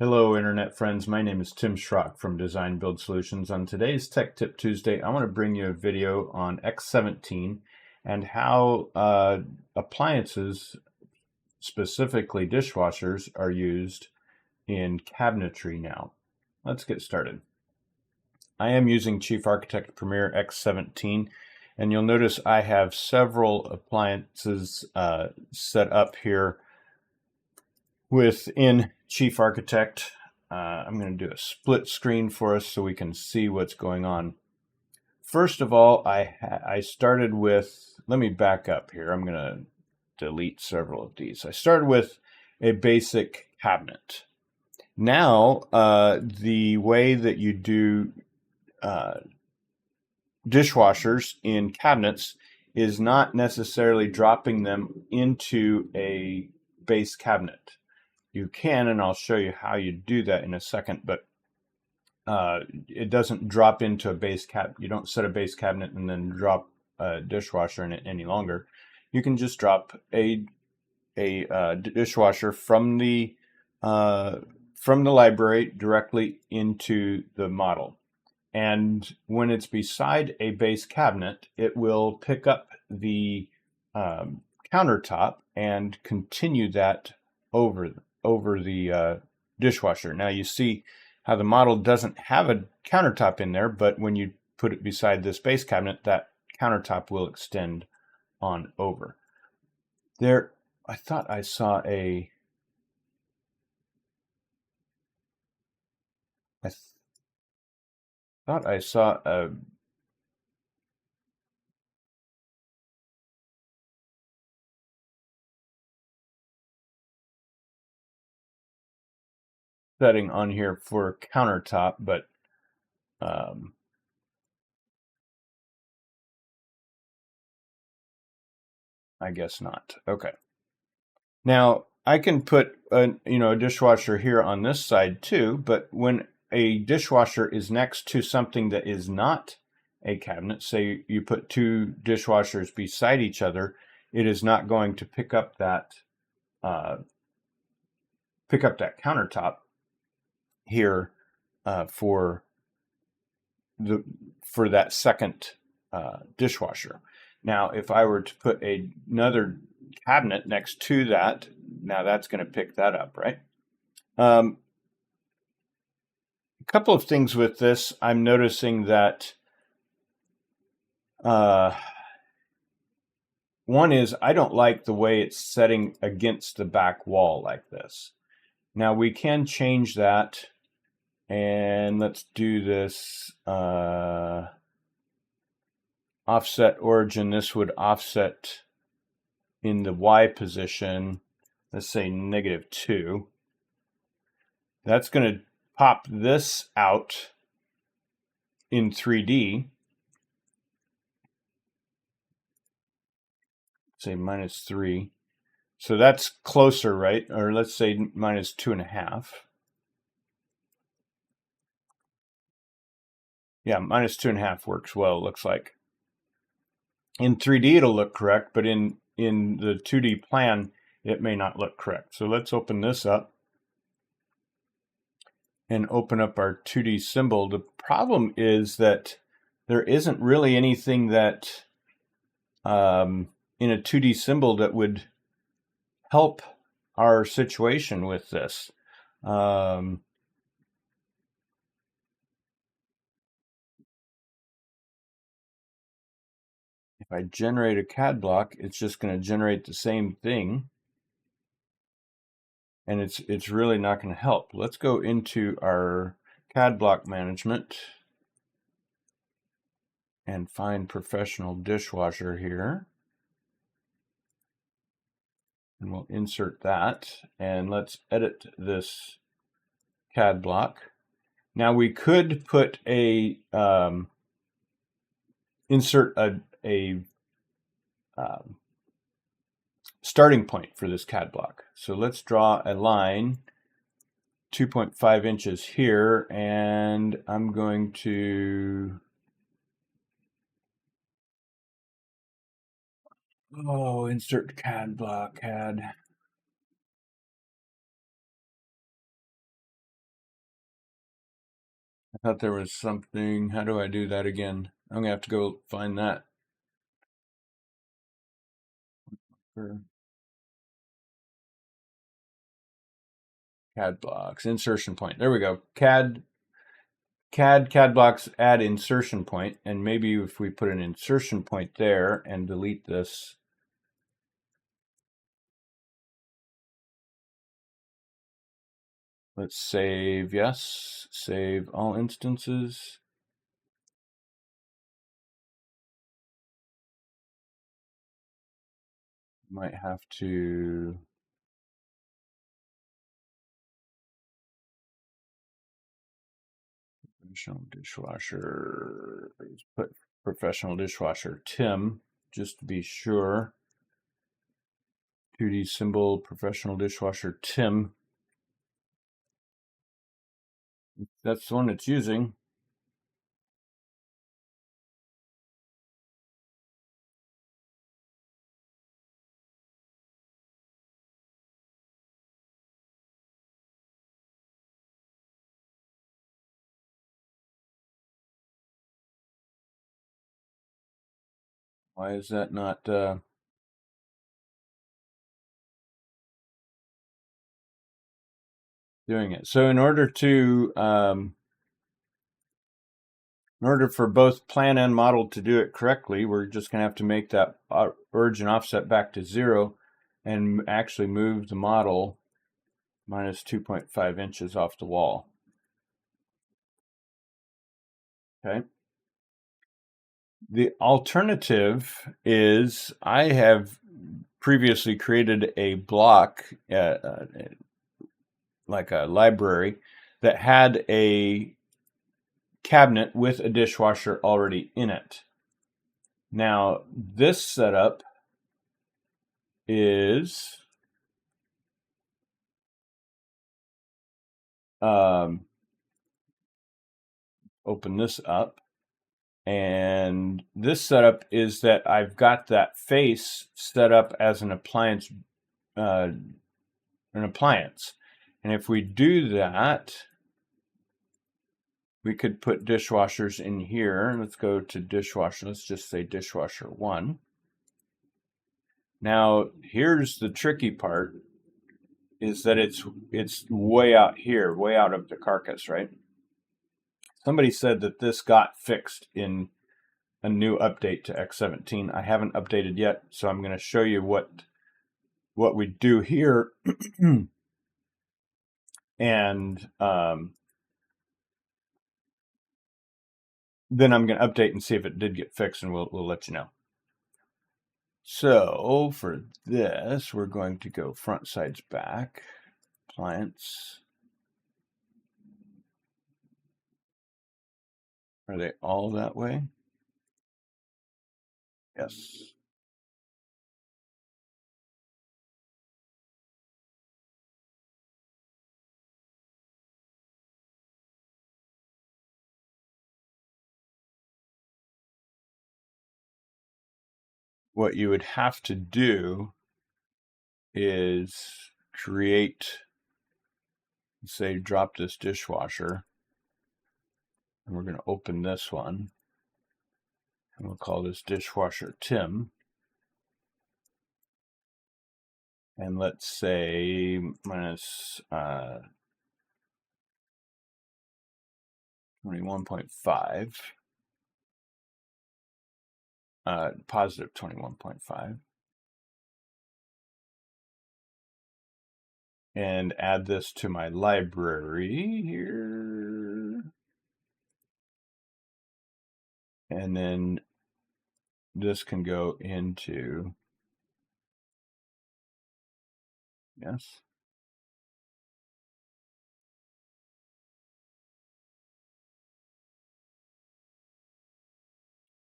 Hello, Internet friends. My name is Tim Schrock from Design Build Solutions. On today's Tech Tip Tuesday, I want to bring you a video on X17 and how appliances, specifically dishwashers, are used in cabinetry now. Let's get started. I am using Chief Architect Premier X17, and you'll notice I have several appliances set up here within Chief Architect. I'm going to do a split screen for us so we can see what's going on. First of all, I started with, let me back up here. I'm going to delete several of these. I started with a basic cabinet. Now, the way that you do dishwashers in cabinets is not necessarily dropping them into a base cabinet. You can, and I'll show you how you do that in a second, but it doesn't drop into a base cabinet. You don't set a base cabinet and then drop a dishwasher in it any longer. You can just drop a dishwasher from the library directly into the model. And when it's beside a base cabinet, it will pick up the countertop and continue that over the dishwasher. Now you see how the model doesn't have a countertop in there, but when you put it beside this base cabinet, that countertop will extend on over. There, I thought I saw a setting on here for countertop, but I guess not. Okay. Now I can put a dishwasher here on this side too, but when a dishwasher is next to something that is not a cabinet, say you put two dishwashers beside each other, it is not going to pick up that countertop here for that second dishwasher. Now, if I were to put another cabinet next to that, now that's going to pick that up, right? A couple of things with this, I'm noticing that one is I don't like the way it's setting against the back wall like this. Now we can change that, and let's do this offset origin. This would offset in the Y position, let's say -2. That's going to pop this out in 3D. Say -3. So that's closer, right? Or let's say -2.5. Yeah, -2.5 works well, it looks like. In 3D, it'll look correct, but in the 2D plan, it may not look correct. So let's open this up and open up our 2D symbol. The problem is that there isn't really anything that in a 2D symbol that would help our situation with this. If I generate a CAD block, it's just going to generate the same thing, and it's really not going to help. Let's go into our CAD block management and find professional dishwasher here. And we'll insert that, and let's edit this CAD block. Now we could put a insert a starting point for this CAD block. So let's draw a line 2.5 inches here, and I'm going to insert CAD block, CAD. I thought there was something. How do I do that again? I'm gonna have to go find that. CAD blocks, insertion point. There we go. CAD blocks, add insertion point, and maybe if we put an insertion point there and delete this. Let's save, yes, save all instances. Might have to professional dishwasher, let's put professional dishwasher Tim, just to be sure. 2D symbol, professional dishwasher Tim. That's the one it's using. Why is that not doing it? So in order for both plan and model to do it correctly, we're just going to have to make that origin offset back to 0 and actually move the model minus 2.5 inches off the wall. Okay. The alternative is I have previously created a block, like a library, that had a cabinet with a dishwasher already in it. Now, this setup is open this up, and this setup is that I've got that face set up as an appliance, and if we do that, we could put dishwashers in here. Let's go to dishwasher. Let's just say dishwasher 1. Now, here's the tricky part, is that it's way out here, way out of the carcass, right? Somebody said that this got fixed in a new update to X17. I haven't updated yet, so I'm going to show you what we do here. And then I'm going to update and see if it did get fixed, and we'll let you know. So for this, we're going to go front, sides, back, appliance. Are they all that way? Yes. What you would have to do is create, say, drop this dishwasher, and we're going to open this one, and we'll call this dishwasher Tim, and let's say minus 21.5, positive 21.5, and add this to my library here. And then this can go into, yes.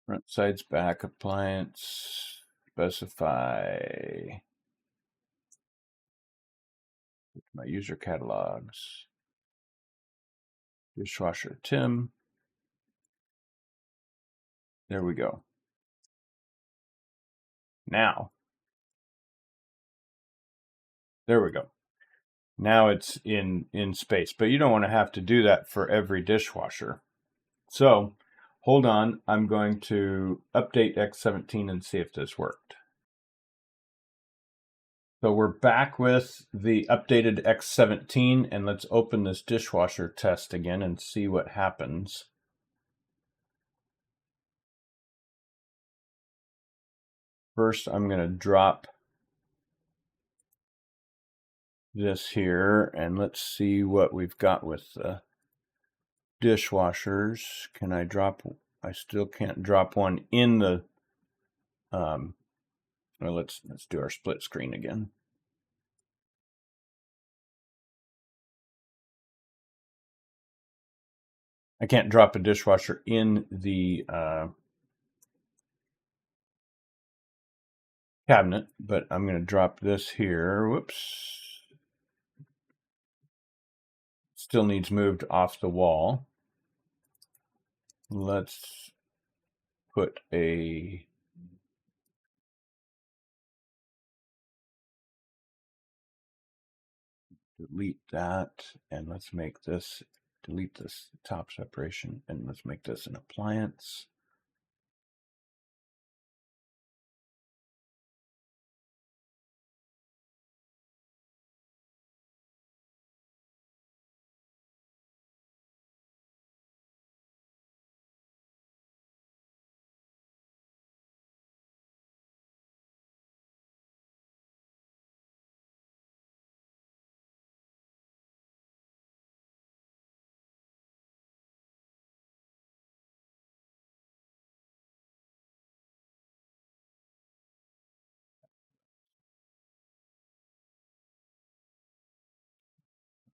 Front, sides, back, appliance, specify my user catalogs, dishwasher Tim. There we go. Now, there we go. Now it's in space, but you don't want to have to do that for every dishwasher. So hold on, I'm going to update X17 and see if this worked. So we're back with the updated X17, and let's open this dishwasher test again and see what happens. First, I'm going to drop this here, and let's see what we've got with the dishwashers. Can I drop? I still can't drop one in the. Well, let's do our split screen again. I can't drop a dishwasher in the cabinet, but I'm going to drop this here. Whoops. Still needs moved off the wall. Let's put a delete that, and let's make this, delete this top separation, and let's make this an appliance.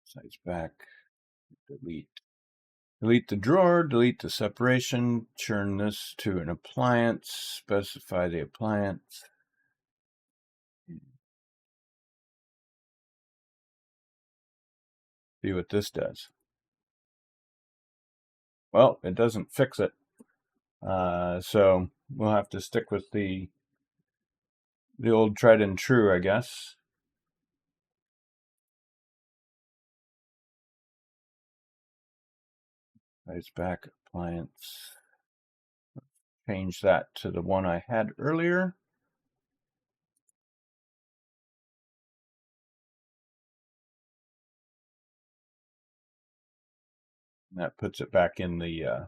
Sides back, delete. Delete the drawer, delete the separation, turn this to an appliance, specify the appliance. See what this does. Well, it doesn't fix it. So we'll have to stick with the old tried and true, I guess. Sides back, appliance. Change that to the one I had earlier. And that puts it back in the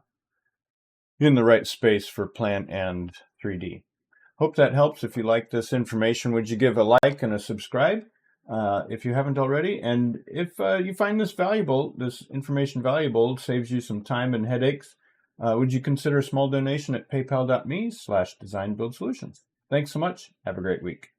right space for Plan and 3D. Hope that helps. If you like this information, would you give a like and a subscribe if you haven't already? And if you find this valuable, this information valuable, saves you some time and headaches, would you consider a small donation at paypal.me/designbuildsolutions? Thanks so much. Have a great week.